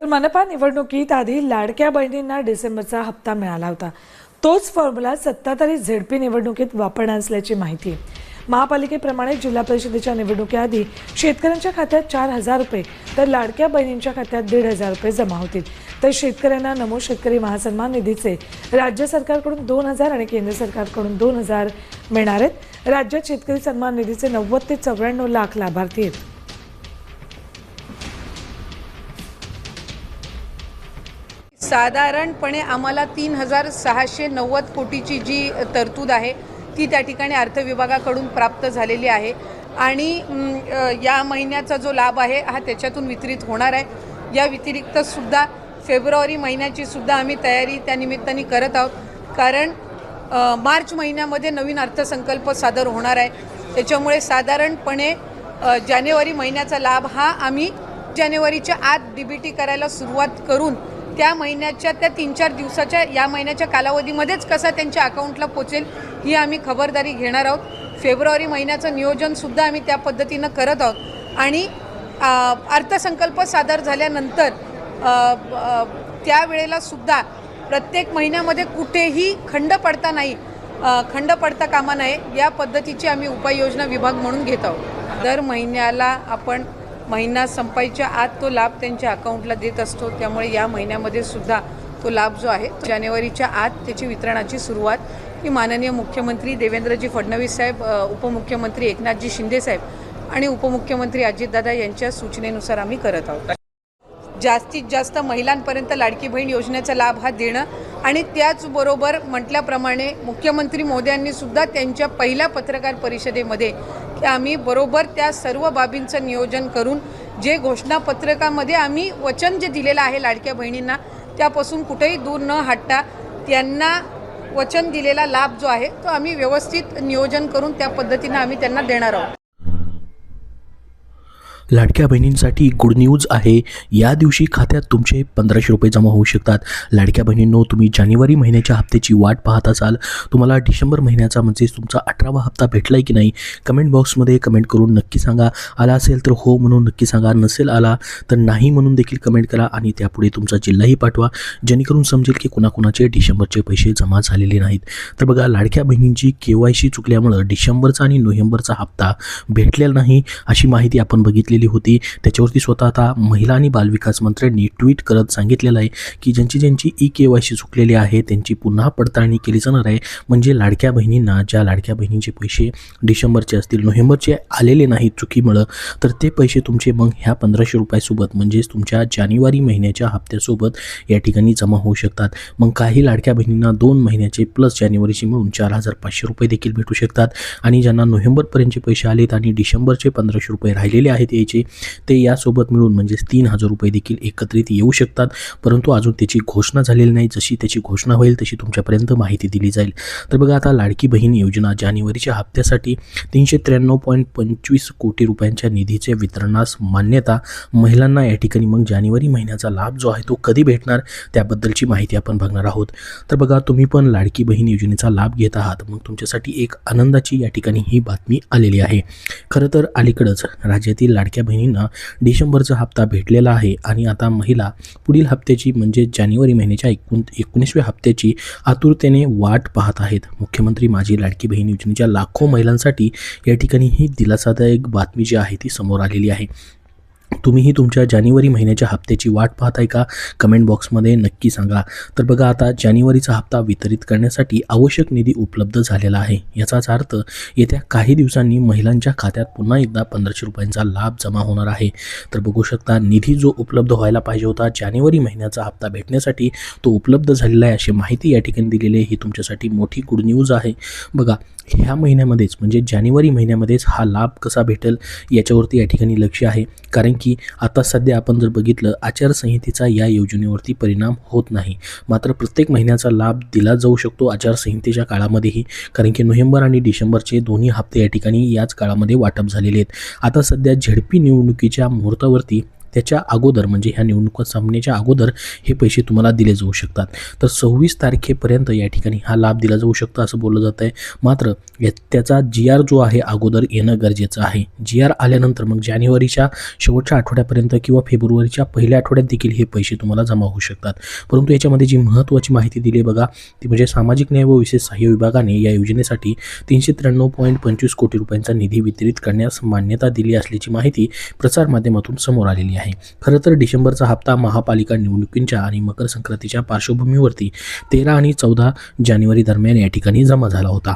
तर मनपा निवडणुकीत आधी लाडक्या बहिणींना डिसेंबरचा हप्ता मिळाला होता. तोच फॉर्म्युला सत्ताधारी झेडपी निवडणुकीत वापरणार असल्याची माहिती आहे. महापालिकेप्रमाणे जिल्हा परिषदेच्या निवडणुकीआधी शेतकऱ्यांच्या खात्यात 4,000 रुपये तर लाडक्या बहिणींच्या खात्यात 1,500 रुपये जमा होतील. तर शेतकऱ्यांना नमो शेतकरी महासन्मान निधीचे राज्य सरकारकडून 2,000 आणि केंद्र सरकारकडून 2,000 मिळणार आहेत. राज्यात शेतकरी सन्मान निधीचे 90 ते 94 लाख लाभार्थी आहेत. साधारणपणे आम्हाला 3,690 कोटीची जी तरतूद आहे ती त्या ठिकाणी अर्थ विभागाकडून प्राप्त झालेली आहे आणि या महिन्याचा जो लाभ आहे हा त्याच्यातून वितरित होणार आहे. या व्यतिरिक्त सुद्धा फेब्रुवारी महिन्याची सुद्धा आम्ही तयारी त्या निमित्ताने करत आहोत, कारण मार्च महिन्यामध्ये नवीन अर्थसंकल्प सादर होणार आहे. त्याच्यामुळे साधारणपणे जानेवारी महिन्याचा लाभ हा आम्ही जानेवारीच्या आत DBT करायला सुरुवात करून त्या महिन्याच्या त्या 3-4 दिवसाच्या या महिन्याच्या कालावधीमध्येच कसा त्यांच्या अकाउंटला पोचेल ही आम्ही खबरदारी घेणार आहोत. फेब्रुवारी महिन्याचं नियोजनसुद्धा आम्ही त्या पद्धतीनं करत आहोत आणि अर्थसंकल्प सादर झाल्यानंतर त्यावेळेला सुद्धा प्रत्येक महिन्यामध्ये कुठेही खंड पडता कामा नये या पद्धतीची आम्ही उपाययोजना विभाग म्हणून घेत आहोत. दर महिन्याला आपण महिना संपायच्या आत तो लाभ त्यांच्या अकाउंटला देत असतो. त्यामुळे या महिन्यामध्ये सुद्धा तो लाभ जो आहे जानेवारीच्या आत त्याची वितरणाची सुरुवात ही माननीय मुख्यमंत्री देवेंद्रजी फडणवीस साहेब, उपमुख्यमंत्री एकनाथजी शिंदे साहेब आणि उपमुख्यमंत्री अजितदादा यांच्या सूचनेनुसार आम्ही करत आहोत. जास्तीत जास्त महिलांपर्यंत लाडकी बहीण योजनेचा लाभ हा देणं आणि त्याचबरोबर म्हटल्याप्रमाणे मुख्यमंत्री मोदयांनी सुद्धा त्यांच्या पहिल्या पत्रकार परिषदेमध्ये की आम्ही बरोबर त्या सर्व बाबींचं नियोजन करून जे घोषणापत्रकामध्ये आम्ही वचन जे दिलेलं आहे लाडक्या बहिणींना त्यापासून कुठेही दूर न हटता त्यांना वचन दिलेला लाभ जो आहे तो आम्ही व्यवस्थित नियोजन करून त्या पद्धतीनं आम्ही त्यांना देणार आहोत. लाडक्या बहिणींसाठी गुड न्यूज आहे. या दिवशी खात्यात तुमचे 1,500 रुपये जमा होऊ शकतात. लाडक्या बहिणींनो, तुम्ही जानेवारी महिन्याच्या हप्त्याची वाट पाहत असाल, तुम्हाला डिसेंबर महिन्याचा म्हणजेच तुमचा 18वा हप्ता भेटला आहे की नाही, कमेंट बॉक्समध्ये कमेंट करून नक्की सांगा. आला असेल तर हो म्हणून नक्की सांगा, नसेल आला तर नाही म्हणून देखील कमेंट करा आणि त्यापुढे तुमचा जिल्हाही पाठवा, जेणेकरून समजेल की कुणाकुणाचे डिसेंबरचे पैसे जमा झालेले नाहीत. तर बघा, लाडक्या बहिणींची KYC चुकल्यामुळं डिसेंबरचा आणि नोव्हेंबरचा हप्ता भेटलेला नाही अशी माहिती आपण बघितली होती. त्याच्यावरती स्वतः आता महिला आणि बालविकास मंत्र्यांनी ट्विट करत सांगितलेलं आहे की ज्यांची KYC चुकलेली आहे त्यांची पुन्हा पडताळणी केली जाणार आहे. म्हणजे लाडक्या बहिणींना, ज्या लाडक्या बहिणींचे पैसे डिसेंबरचे असतील, नोव्हेंबरचे आलेले नाहीत चुकीमुळं, तर ते पैसे तुमचे मग ह्या 1,500 रुपयासोबत म्हणजेच तुमच्या जानेवारी महिन्याच्या हप्त्यासोबत या ठिकाणी जमा होऊ शकतात. मग काही लाडक्या बहिणींना 2 महिन्याचे प्लस जानेवारीचे मिळून 4,500 रुपये देखील भेटू शकतात आणि ज्यांना नोव्हेंबरपर्यंतचे पैसे आलेत आणि डिसेंबरचे 1,500 रुपये राहिलेले आहेत याचे, ते यासोबत मिळून म्हणजेच 3,000 रुपये देखील एकत्रित येऊ शकतात. परंतु अजून त्याची घोषणा झालेली नाही. जशी त्याची घोषणा होईल तशी तुमच्यापर्यंत माहिती दिली जाईल. तर बघा, आता लाडकी बहीण योजना जानेवारीच्या हप्त्यासाठी 393.25 कोटी रुपयांच्या निधीचे वितरणास मान्यता. महिलांना या ठिकाणी मग जानेवारी महिन्याचा लाभ जो आहे तो कधी भेटणार त्याबद्दलची माहिती आपण बघणार आहोत. तर बघा, तुम्ही पण लाडकी बहीण योजनेचा लाभ घेत आहात, मग तुमच्यासाठी एक आनंदाची या ठिकाणी ही बातमी आलेली आहे. खरं तर अलीकडंच राज्यातील लाडक्या बहिणींना डिसेंबरचा हप्ता भेटलेला आहे आणि आता महिला पुढील हप्त्याची म्हणजे जानेवारी महिन्याच्या 19व्या हप्त्याची आतुरतेने वाट पाहत आहेत. मुख्यमंत्री माझी लाडकी बहीण योजनेच्या लाखो महिलांसाठी या ठिकाणी ही दिलासादायक बातमी जी आहे ती समोर आलेली आहे. तुम्हीही तुमच्या जानेवारी महिन्याच्या हप्त्याची वाट पाहताय का? कमेंट बॉक्समध्ये नक्की सांगा. तर बघा, आता जानेवारीचा हप्ता वितरित करण्यासाठी आवश्यक निधी उपलब्ध झालेला आहे. याचाच अर्थ येत्या काही दिवसांनी महिलांच्या खात्यात पुन्हा एकदा 1,500 रुपयांचा लाभ जमा होणार आहे. तर बघू शकता, निधी जो उपलब्ध व्हायला पाहिजे होता जानेवारी महिन्याचा हप्ता भेटण्यासाठी तो उपलब्ध झालेला आहे अशी माहिती या ठिकाणी दिलेली आहे. ही तुमच्यासाठी मोठी गुड न्यूज आहे. बघा, ह्या महिन्यामध्येच म्हणजे जानेवारी महिन्यामध्येच हा लाभ कसा भेटेल याच्यावरती या ठिकाणी लक्ष आहे, कारण की आता सध्या आपण जर बघितलं आचारसंहितेचा या योजनेवरती परिणाम होत नाही. मात्र प्रत्येक महिन्याचा लाभ दिला जाऊ शकतो आचारसंहितेच्या काळामध्येही, कारण की नोव्हेंबर आणि डिसेंबरचे दोन्ही हप्ते या ठिकाणी याच काळामध्ये वाटप झालेले आहेत. आता सध्या झेडपी निवडणुकीच्या मुहूर्तावरती त्याच्या अगोदर म्हणजे ह्या निवडणुका संपण्याच्या अगोदर हे पैसे तुम्हाला दिले जाऊ शकतात. तर 26 तारखेपर्यंत या ठिकाणी हा लाभ दिला जाऊ शकतो असं बोललं जात आहे. मात्र त्याचा GR जो आहे अगोदर येणं गरजेचं आहे. GR आल्यानंतर मग जानेवारीच्या शेवटच्या आठवड्यापर्यंत किंवा फेब्रुवारीच्या पहिल्या आठवड्यात देखील हे पैसे तुम्हाला जमा होऊ शकतात. परंतु याच्यामध्ये जी महत्त्वाची माहिती दिली बघा ती म्हणजे सामाजिक न्याय व विशेष सहाय्य विभागाने या योजनेसाठी 393.25 कोटी रुपयांचा निधी वितरित करण्यास मान्यता दिली असल्याची माहिती प्रसारमाध्यमातून समोर आलेली आहे. खरं तर डिसेंबरचा हप्ता महापालिका निवडणुकींच्या आणि मकर संक्रांतीच्या पार्श्वभूमीवरती 13 आणि 14 जानेवारी दरम्यान या ठिकाणी जमा झाला होता.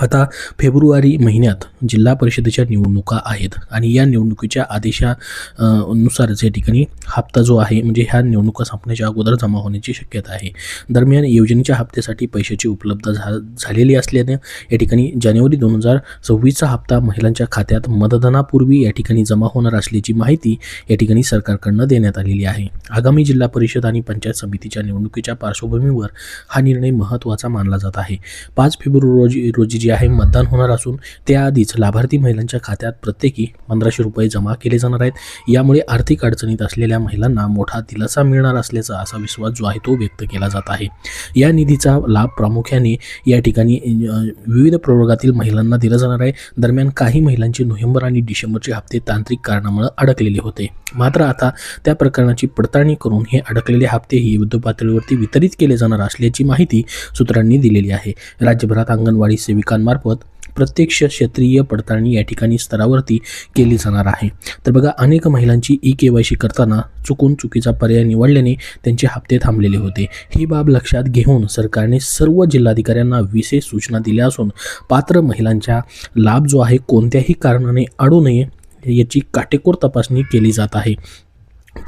आता फेब्रुवारी महिन्यात जिल्हा परिषदेच्या निवडणुका आहेत आणि या निवडणुकीच्या आदेशानुसारच या ठिकाणी हप्ता जो आहे म्हणजे ह्या निवडणुका संपण्याच्या अगोदर जमा होण्याची शक्यता आहे. दरम्यान योजनेच्या हप्त्यासाठी पैशाची उपलब्ध झालेली असल्याने या ठिकाणी जानेवारी 2026चा हप्ता महिलांच्या खात्यात मतदानापूर्वी या ठिकाणी जमा होणार असल्याची माहिती या ठिकाणी सरकारकडून देण्यात आलेली आहे. आगामी जिल्हा परिषद आणि पंचायत समितीच्या निवडणुकीच्या पार्श्वभूमीवर हा निर्णय महत्त्वाचा मानला जात आहे. 5 फेब्रुवारी रोजी जे आहे मतदान होणार असून त्याआधीच लाभार्थी महिलांच्या खात्यात प्रत्येकी 1500 रुपये जमा केले जाणार आहेत. यामुळे आर्थिक अडचणीत असलेल्या महिलांना मोठा दिलासा मिळणार असल्याचा असा विश्वास जो आहे तो व्यक्त केला जात आहे. या निधीचा लाभ प्रामुख्याने या ठिकाणी विविध प्रवर्गातील महिलांना दिला जाणार आहे. दरम्यान काही महिलांचे नोव्हेंबर आणि डिसेंबरचे हप्ते तांत्रिक कारणामुळे अडकलेले होते. मात्र आता त्या प्रकरणाची पडताळणी करून हे अडकलेले हप्ते ही युद्ध पातळीवरती वितरित केले जाणार असल्याची माहिती सूत्रांनी दिलेली आहे. राज्यभरात अंगणवाडी सेविकांमार्फत प्रत्यक्ष क्षेत्रीय पडताळणी या ठिकाणी स्तरावरती केली जाणार आहे. तर बघा अनेक महिलांची KYC करताना चुकीचा पर्याय निवडल्याने त्यांचे हप्ते थांबलेले होते. ही बाब लक्षात घेऊन सरकारने सर्व जिल्हाधिकाऱ्यांना विशेष सूचना दिल्या असून पात्र महिलांचा लाभ जो आहे कोणत्याही कारणाने अडू नये याची काटेकोर तपासणी केली जात आहे.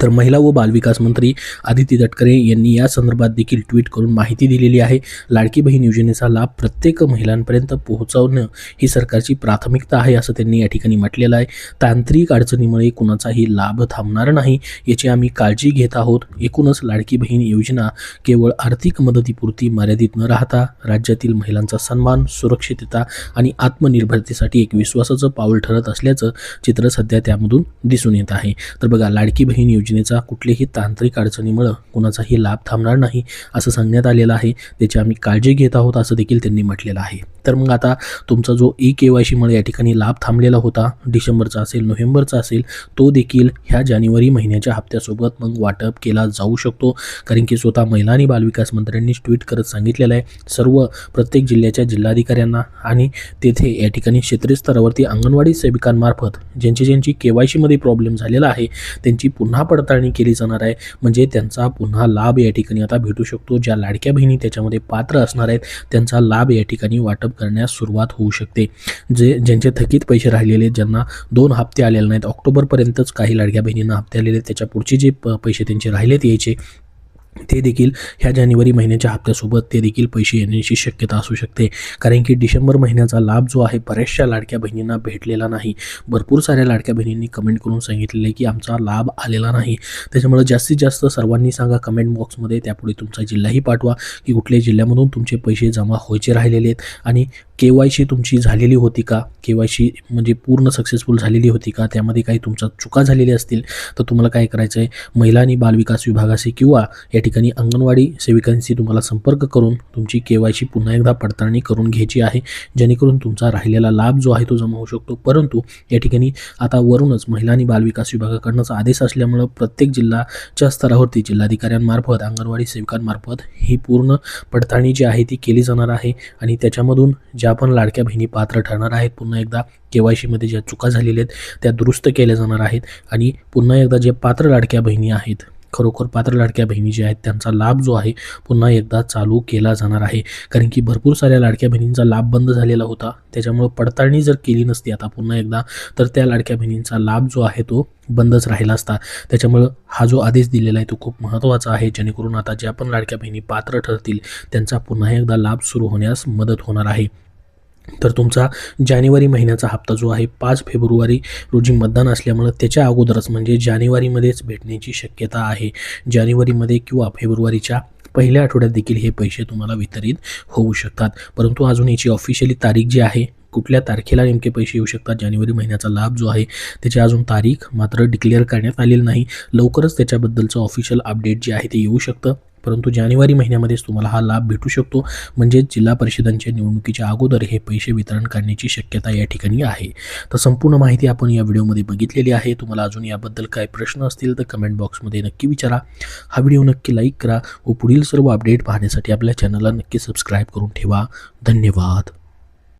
तर महिला व बालविकास मंत्री आदिती तटकरे यांनी या संदर्भात देखील ट्विट करून माहिती दिलेली आहे. लाडकी बहीण योजनेचा लाभ प्रत्येक महिलांपर्यंत पोहोचवणं ही सरकारची प्राथमिकता आहे असं त्यांनी या ठिकाणी म्हटलेलं आहे. तांत्रिक अडचणीमुळे कुणाचाही लाभ थांबणार नाही याची आम्ही काळजी घेत आहोत. एकूणच लाडकी बहीण योजना केवळ आर्थिक मदतीपुरती मर्यादित न राहता राज्यातील महिलांचा सन्मान, सुरक्षितता आणि आत्मनिर्भरतेसाठी एक विश्वासाचं पाऊल ठरत असल्याचं चित्र सध्या त्यामधून दिसून येत आहे. तर बघा लाडकी बहीण योजनेचा कुठल्याही तांत्रिक अडचणीमुळे कुणाचाही लाभ थांबणार नाही असं सांगण्यात आलेलं आहे. त्याची आम्ही काळजी घेत आहोत असं देखील त्यांनी म्हटलेलं आहे. तर मग आता तुमचा जो KYCमुळे या ठिकाणी लाभ थांबलेला होता डिसेंबरचा असेल नोव्हेंबरचा असेल तो देखील ह्या जानेवारी महिन्याच्या हप्त्यासोबत मग वाटप केला जाऊ शकतो. कारण की स्वतः महिला आणि बालविकास मंत्र्यांनी ट्विट करत सांगितलेलं आहे सर्व प्रत्येक जिल्ह्याच्या जिल्हाधिकाऱ्यांना आणि तेथे या ठिकाणी क्षेत्रीय स्तरावरती अंगणवाडी सेविकांमार्फत ज्यांची KYCमध्ये प्रॉब्लेम झालेला आहे त्यांची पुन्हा पडताळणी केली जाणार आहे. म्हणजे त्यांचा पुन्हा लाभ या ठिकाणी आता भेटू शकतो. ज्या लाडक्या बहिणी त्याच्यामध्ये पात्र असणार आहेत त्यांचा लाभ या ठिकाणी वाटप करण्यास सुरुवात होऊ शकते. ज्यांचे थकीत पैसे राहिलेले ज्यांना 2 हप्ते आलेले नाहीत ऑक्टोबरपर्यंतच काही लाडक्या बहिणींना हप्ते आलेले त्याच्या पुढचे जे पैसे त्यांचे राहिलेत यायचे ते देखील ह्या जानेवारी महिन्याच्या हप्त्यासोबत ते देखील पैसे येण्याची शक्यता असू शकते. कारण की डिसेंबर महिन्याचा लाभ जो आहे बऱ्याचशा लाडक्या बहिणींना भेटलेला नाही. भरपूर साऱ्या लाडक्या बहिणींनी कमेंट करून सांगितलेलं आहे की आमचा लाभ आलेला नाही. त्याच्यामुळे जास्तीत जास्त सर्वांनी सांगा कमेंट बॉक्समध्ये त्यापुढे तुमचा जिल्हाही पाठवा की कुठल्या जिल्ह्यामधून तुमचे पैसे जमा व्हायचे राहिलेले आहेत आणि KYC तुमची झालेली होती का, KYC म्हणजे पूर्ण सक्सेसफुल झालेली होती का, त्यामध्ये काही तुमच्या चुका झालेल्या असतील तर तुम्हाला काय करायचं आहे महिला आणि बालविकास विभागाशी किंवा या ठिकाणी अंगणवाडी सेविकांशी तुम्हाला संपर्क करून तुमची KYC पुन्हा एकदा पडताळणी करून घ्यायची आहे जेणेकरून तुमचा राहिलेला लाभ जो आहे तो जमा होऊ शकतो. परंतु या ठिकाणी आता वरूनच महिला आणि बालविकास विभागाकडूनच आदेश असल्यामुळं प्रत्येक जिल्ह्याच्या स्तरावरती जिल्हाधिकाऱ्यांमार्फत अंगणवाडी सेविकांमार्फत ही पूर्ण पडताळणी जी आहे ती केली जाणार आहे आणि त्याच्यामधून ज्या पण लाडक्या बहिणी पात्र ठरणार आहेत पुन्हा एकदा KYCमध्ये ज्या चुका झालेल्या आहेत त्या दुरुस्त केल्या जाणार आहेत आणि पुन्हा एकदा जे पात्र लाडक्या बहिणी आहेत खरोखर पात्र लाडक्या बहिणी जे आहेत त्यांचा लाभ जो आहे पुन्हा एकदा चालू केला जाणार आहे. कारण की भरपूर साऱ्या लाडक्या बहिणींचा लाभ बंद झालेला होता त्याच्यामुळे पडताळणी जर केली नसती आता पुन्हा एकदा तर त्या लाडक्या बहिणींचा लाभ जो आहे तो बंदच राहिला असता. त्याच्यामुळं हा जो आदेश दिलेला आहे तो खूप महत्त्वाचा आहे जेणेकरून आता ज्या पण लाडक्या बहिणी पात्र ठरतील त्यांचा पुन्हा एकदा लाभ सुरू होण्यास मदत होणार आहे. तर तुमचा जानेवारी महिन्याचा हप्ता जो आहे 5 फेब्रुवारी रोजी मतदान असल्यामुळं त्याच्या अगोदरच म्हणजे जानेवारीमध्येच भेटण्याची शक्यता आहे. जानेवारीमध्ये किंवा फेब्रुवारीच्या पहिल्या आठवड्यात देखील हे पैसे तुम्हाला वितरित होऊ शकतात. परंतु अजून याची ऑफिशियली तारीख जी आहे कुठल्या तारखेला नेमके पैसे येऊ शकतात. जानेवारी महिन्याचा लाभ जो आहे त्याची अजून तारीख मात्र डिक्लेअर करण्यात आलेली नाही. लवकरच त्याच्याबद्दलचं ऑफिशियल अपडेट जे आहे ते येऊ शकतं, परंतु जानेवारी महिन्यामध्येच तुम्हाला हा लाभ भेटू शकतो. म्हणजे जिल्हा परिषदांच्या निवडणुकीच्या अगोदर हे पैसे वितरण करण्याची शक्यता या ठिकाणी आहे. तर संपूर्ण माहिती आपण या व्हिडिओमध्ये बघितलेली आहे. तुम्हाला अजून याबद्दल काय प्रश्न असतील तर कमेंट बॉक्समध्ये नक्की विचारा. हा व्हिडिओ नक्की लाईक करा व पुढील सर्व अपडेट पाहण्यासाठी आपल्या चॅनलला नक्की सबस्क्राईब करून ठेवा. धन्यवाद.